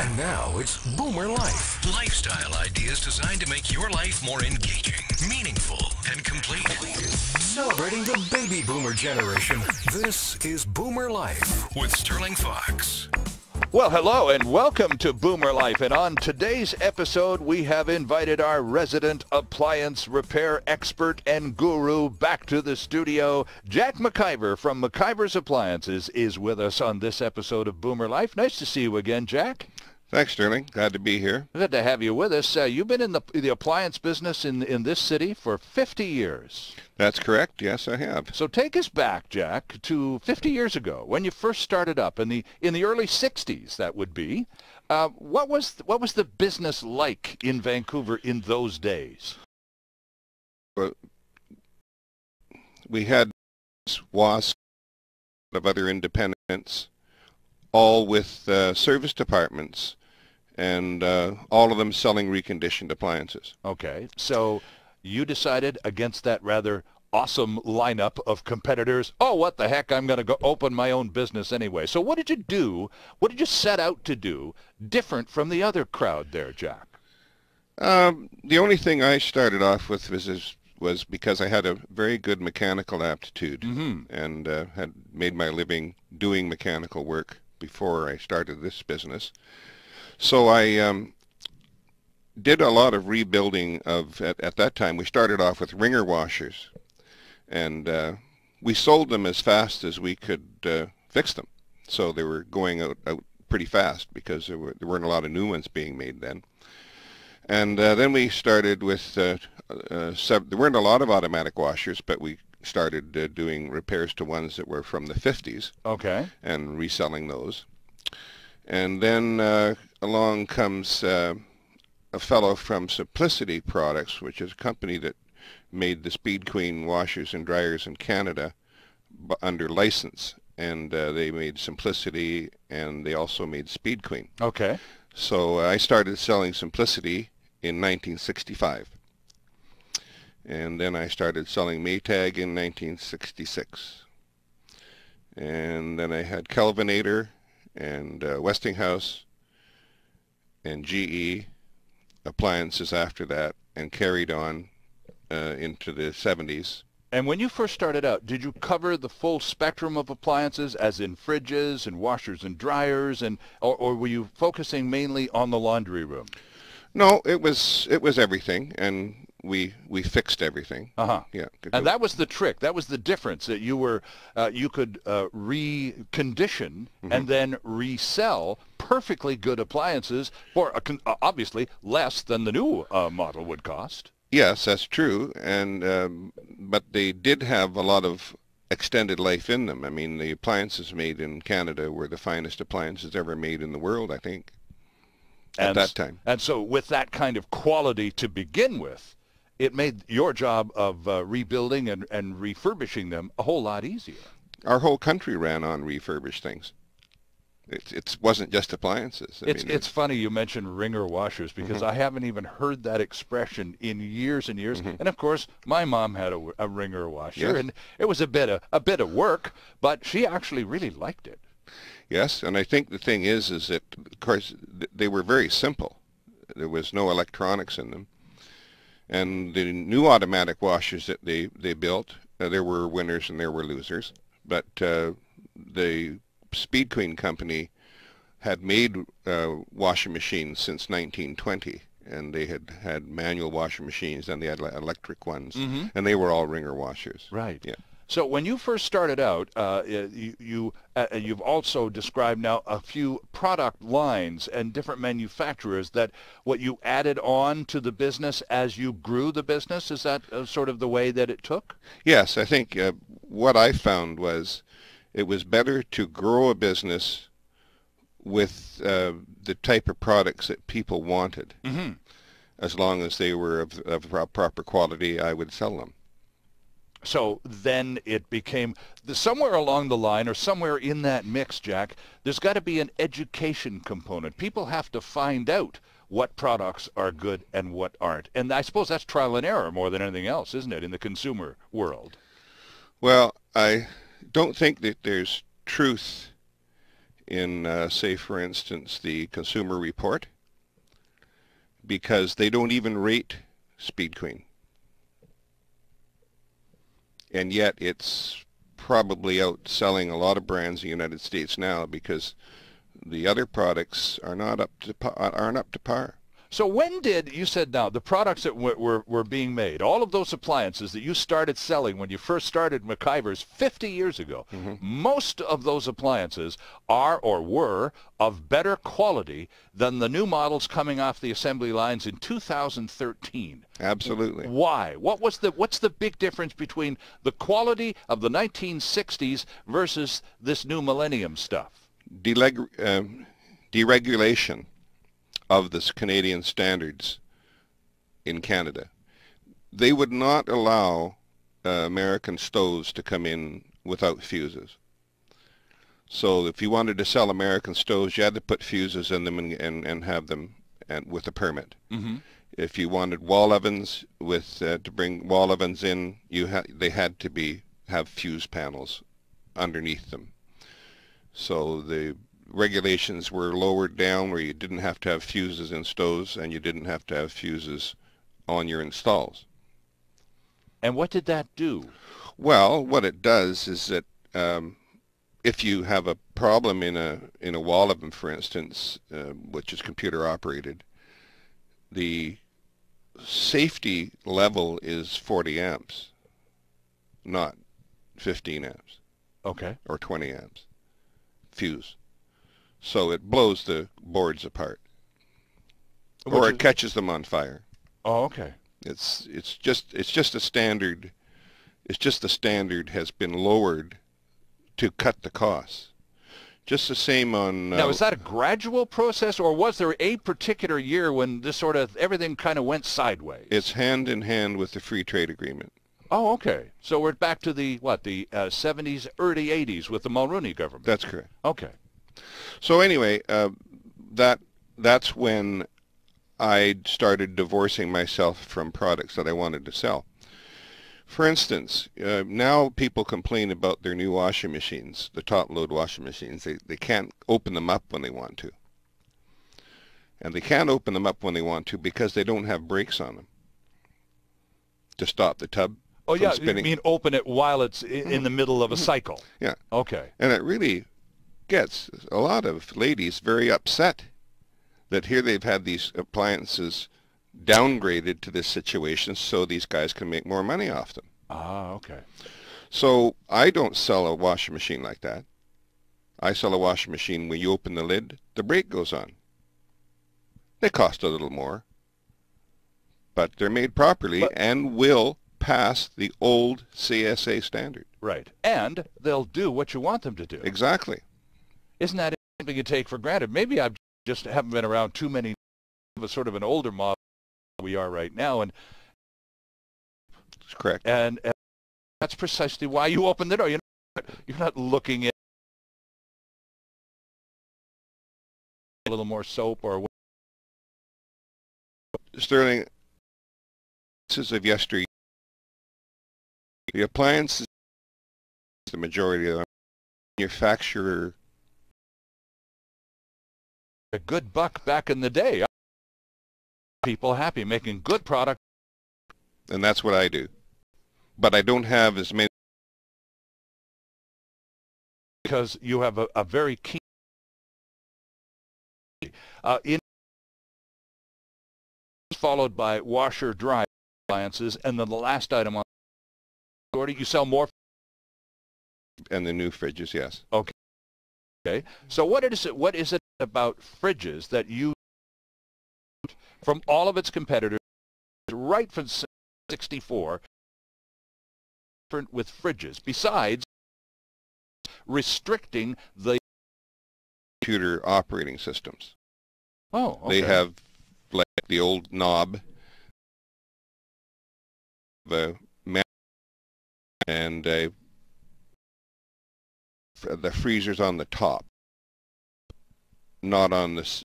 And now it's Boomer Life. Lifestyle ideas designed to make your life more engaging, meaningful, and complete. Celebrating the baby boomer generation, this is Boomer Life with Stirling Faux. Well, hello and welcome to Boomer Life. And on today's episode, we have invited our resident appliance repair expert and guru back to the studio. Jack McIver from McIver's Appliances is with us on this episode of Boomer Life. Nice to see you again, Jack. Thanks, Stirling. Glad to be here. Good to have you with us. You've been in the appliance business in this city for 50 years. That's correct. Yes, I have. So take us back, Jack, to 50 years ago when you first started up in the early 60s. That would be. What was the business like in Vancouver in those days? Well, we had WASC of other independents, all with service departments, and all of them selling reconditioned appliances. Okay, so you decided against that rather awesome lineup of competitors, oh, what the heck, I'm going to go open my own business anyway. So what did you do? What did you set out to do different from the other crowd there, Jack? The only thing I started off with was because I had a very good mechanical aptitude, and had made my living doing mechanical work before I started this business. So I did a lot of rebuilding of, at that time, we started off with wringer washers, and we sold them as fast as we could fix them. So they were going out pretty fast because there weren't a lot of new ones being made then. And then we started with, there weren't a lot of automatic washers, but we started doing repairs to ones that were from the 50s. Okay. And reselling those. And then along comes a fellow from Simplicity Products, which is a company that made the Speed Queen washers and dryers in Canada under license. And they made Simplicity, and they also made Speed Queen. Okay. So I started selling Simplicity in 1965. And then I started selling Maytag in 1966. And then I had Kelvinator and Westinghouse and GE appliances after that, and carried on into the 70s. And when you first started out, did you cover the full spectrum of appliances, as in fridges and washers and dryers, or were you focusing mainly on the laundry room? No, it was everything, and we fixed everything. Yeah. And that was the trick. That was the difference, that you were you could recondition and then resell perfectly good appliances for obviously less than the new model would cost. Yes, that's true, and but they did have a lot of extended life in them. I mean, the appliances made in Canada were the finest appliances ever made in the world, I think, at that time. And so with that kind of quality to begin with, it made your job of rebuilding and refurbishing them a whole lot easier. Our whole country ran on refurbished things. It wasn't just appliances. It's funny you mentioned wringer washers, because I haven't even heard that expression in years and years. And of course, my mom had a wringer washer, and it was a bit of work, but she actually really liked it. Yes, and I think the thing is that, of course, they were very simple. There was no electronics in them. And the new automatic washers that they built, there were winners and there were losers. But the Speed Queen company had made washing machines since 1920, and they had manual washing machines, and they had electric ones, and they were all wringer washers. Right. Yeah. So when you first started out, you've also described now a few product lines and different manufacturers that what you added on to the business as you grew the business. Is that sort of the way that it took? Yes, I think what I found was it was better to grow a business with the type of products that people wanted. As long as they were of proper quality, I would sell them. So then it became, somewhere along the line or somewhere in that mix, Jack, there's got to be an education component. People have to find out what products are good and what aren't. And I suppose that's trial and error more than anything else, isn't it, in the consumer world? Well, I don't think that there's truth in, say, for instance, the Consumer Report, because they don't even rate Speed Queen. And yet it's probably outselling a lot of brands in the United States now because the other products are not aren't up to par. So when did, you said now, the products that were being made, all of those appliances that you started selling when you first started McIver's 50 years ago, most of those appliances are or were of better quality than the new models coming off the assembly lines in 2013. Absolutely. Why? What's the big difference between the quality of the 1960s versus this new millennium stuff? Deregulation of the Canadian standards in Canada. They would not allow American stoves to come in without fuses. So if you wanted to sell American stoves, you had to put fuses in them and have them with a permit. If you wanted wall ovens to bring wall ovens in, they had to have fuse panels underneath them. So the regulations were lowered down where you didn't have to have fuses in stoves and you didn't have to have fuses on your installs. And what did that do? Well, what it does is that if you have a problem in a wall oven, for instance, which is computer operated, the safety level is 40 amps, not 15 amps. Okay. Or 20 amps fuse. So it blows the boards apart, or it catches them on fire. Oh, okay. It's just a standard. It's just the standard has been lowered to cut the costs. Just the same on. Now, is that a gradual process, or was there a particular year when this sort of everything kind of went sideways? It's hand in hand with the free trade agreement. Oh, okay. So we're back to the 70s, early 80s with the Mulroney government. That's correct. Okay. So anyway, that's when I started divorcing myself from products that I wanted to sell. For instance, now people complain about their new washing machines, the top-load washing machines. They can't open them up when they want to. And they can't open them up when they want to because they don't have brakes on them to stop the tub from spinning. You mean open it while it's in the middle of a cycle? Yeah. Okay. And it really gets a lot of ladies very upset that here they've had these appliances downgraded to this situation so these guys can make more money off them. Ah, okay. So I don't sell a washing machine like that. I sell a washing machine when you open the lid, the brake goes on. They cost a little more, but they're made properly and will pass the old CSA standard. Right. And they'll do what you want them to do. Exactly. Isn't that something you take for granted? Maybe I just haven't been around too many of a sort of an older model we are right now, and that's correct. And that's precisely why you open the door. You're not looking at a little more soap or Stirling, this is of yesteryear. The appliances, the majority of them, manufacturer. A good buck back in the day. People happy making good product. And that's what I do. But I don't have as many. Because you have a very keen followed by washer dry appliances, and then the last item on the order, you sell more. And the new fridges, yes. Okay. Okay. So what is it about fridges that you, from all of its competitors, right from 64, different with fridges, besides restricting the computer operating systems? Oh, okay. They have like the old knob, the and the freezer's on the top, not on the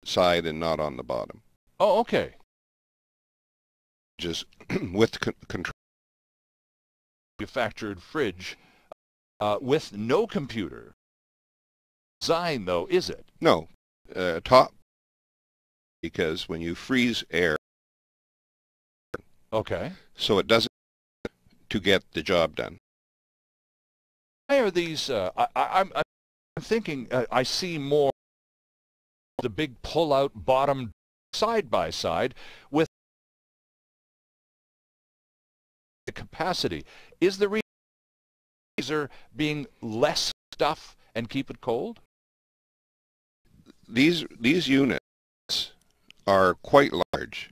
side and not on the bottom. Oh, okay. Just with control. Manufactured fridge with no computer design, though, is it? No, top, because when you freeze air, Okay. so it doesn't to get the job done. Why are these? I'm thinking. I see more the big pull-out bottom side by side with the capacity. Is the reason being less stuff and keep it cold? These units are quite large.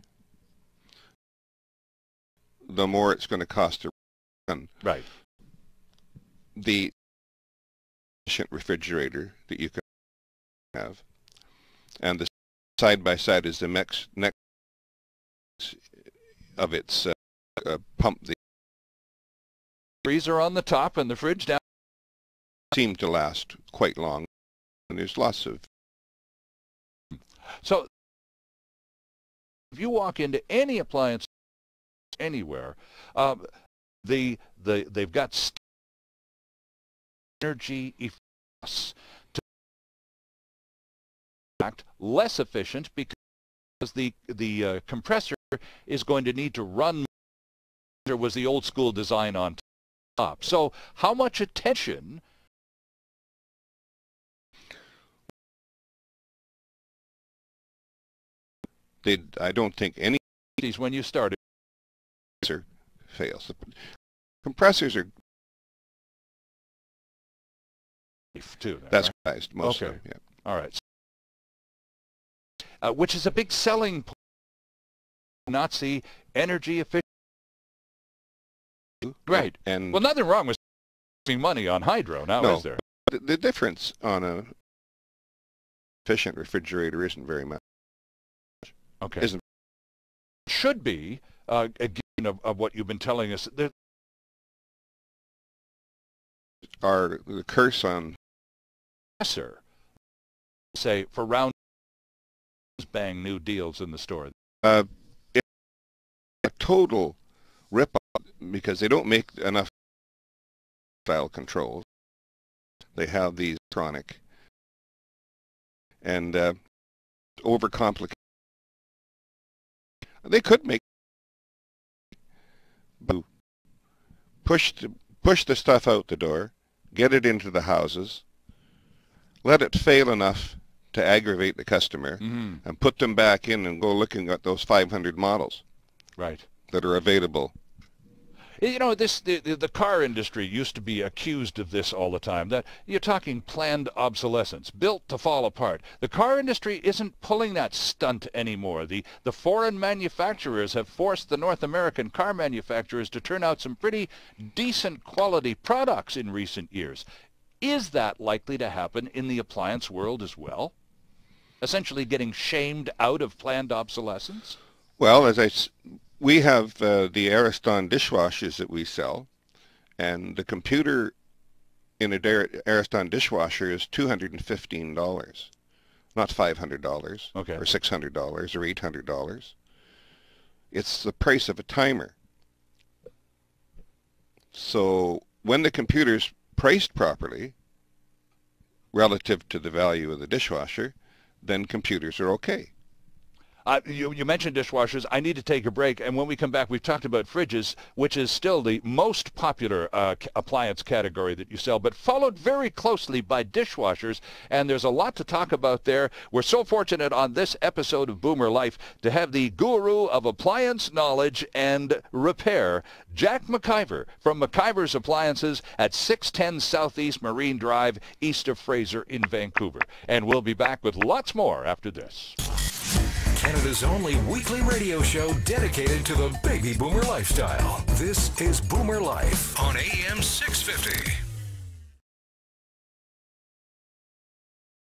The more it's going to cost to run. Right. The efficient refrigerator that you can have, and the side-by-side is the next of its pump. The freezer on the top and the fridge down. Seem to last quite long, and there's lots of. So if you walk into any appliance anywhere, they've got energy efficiency to act less efficient because the compressor is going to need to run. There was the old school design on top. So how much attention I don't think any when you started fails. The compressors are too. That's right? priced most Okay. of them. Yeah. All right. Which is a big selling point. Not see energy efficient. Right. And well, nothing wrong with saving money on hydro now, no, is there? The difference on a efficient refrigerator isn't very much. Okay. Isn't should be again of what you've been telling us. There are the curse on say for round bang new deals in the store. It's a total rip-off because they don't make enough style controls. They have these electronic and overcomplicate. They could make push the stuff out the door, get it into the houses, let it fail enough to aggravate the customer, and put them back in and go looking at those 500 models Right. that are available. You know, the car industry used to be accused of this all the time, that you're talking planned obsolescence, built to fall apart. The car industry isn't pulling that stunt anymore. The foreign manufacturers have forced the North American car manufacturers to turn out some pretty decent quality products in recent years. Is that likely to happen in the appliance world as well? Essentially getting shamed out of planned obsolescence? Well, we have the Ariston dishwashers that we sell, and the computer in a Ariston dishwasher is $215, not $500, okay, or $600 or $800. It's the price of a timer. So when the computer's priced properly relative to the value of the dishwasher, then computers are okay. You mentioned dishwashers. I need to take a break, and when we come back, we've talked about fridges, which is still the most popular appliance category that you sell, but followed very closely by dishwashers, and there's a lot to talk about there. We're so fortunate on this episode of Boomer Life to have the guru of appliance knowledge and repair, Jack McIver from McIver's Appliances at 610 Southeast Marine Drive, east of Fraser in Vancouver. And we'll be back with lots more after this. Canada's only weekly radio show dedicated to the baby boomer lifestyle. This is Boomer Life on AM 650.